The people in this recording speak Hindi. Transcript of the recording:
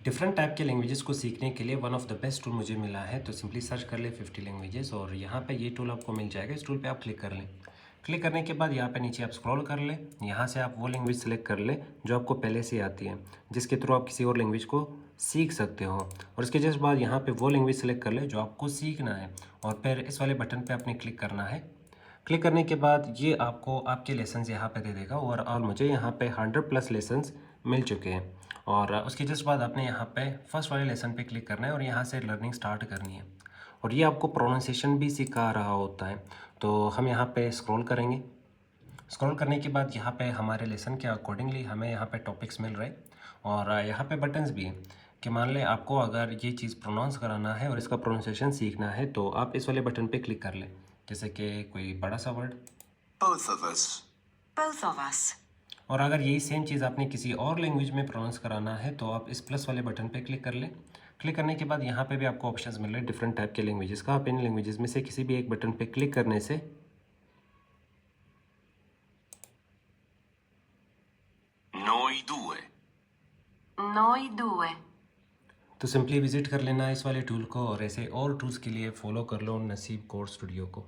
डिफरेंट टाइप के लैंग्वेजेस को सीखने के लिए one of the best tool मुझे मिला है, तो सिंपली सर्च कर ले 50 लैंग्वेजेस और यहाँ पे ये टूल आपको मिल जाएगा। इस टूल पे आप क्लिक कर लें। क्लिक करने के बाद यहाँ पे नीचे आप स्क्रॉल कर लें। यहाँ से आप वो लैंग्वेज सेलेक्ट कर लें जो आपको पहले से आती है, जिसके थ्रू आप किसी और लैंग्वेज को सीख सकते हो। और इसके जस्ट बाद यहाँ पे वो लैंग्वेज सेलेक्ट कर लें जो आपको सीखना है और फिर इस वाले बटन पे आपने क्लिक करना है। क्लिक करने के बाद ये आपको आपके लेसन्स यहाँ पे दे देगा। ओवरऑल मुझे यहाँ पे 100+ लेसन्स मिल चुके हैं। और उसके जस्ट बाद आपने यहाँ पे फर्स्ट वाले लेसन पे क्लिक करना है और यहाँ से लर्निंग स्टार्ट करनी है। और ये आपको प्रोनाउंसिएशन भी सिखा रहा होता है। तो हम यहाँ पे स्क्रॉल करेंगे। स्क्रॉल करने के बाद यहाँ पे हमारे लेसन के अकॉर्डिंगली हमें यहाँ पे टॉपिक्स मिल रहे हैं और यहाँ पे बटन्स भी हैं कि मान लें आपको अगर ये चीज़ प्रोनाउंस कराना है और इसका प्रोनाउंसिएशन सीखना है तो आप इस वाले बटन पे क्लिक कर लें। जैसे कि कोई बड़ा सा word, Both of us. Both of us. और अगर यही सेम चीज़ आपने किसी और लैंग्वेज में प्रोनाउंस कराना है तो आप इस प्लस वाले बटन पे क्लिक कर लें। क्लिक करने के बाद यहाँ पे भी आपको ऑप्शंस मिल रहे हैं डिफरेंट टाइप के लैंग्वेजेस का। आप इन लैंग्वेजेस में से किसी भी एक बटन पे क्लिक करने से Noi due. Noi due. तो सिंपली विजिट कर लेना इस वाले टूल को और ऐसे और टूल्स के लिए फॉलो कर लो नसीब कोड स्टूडियो को।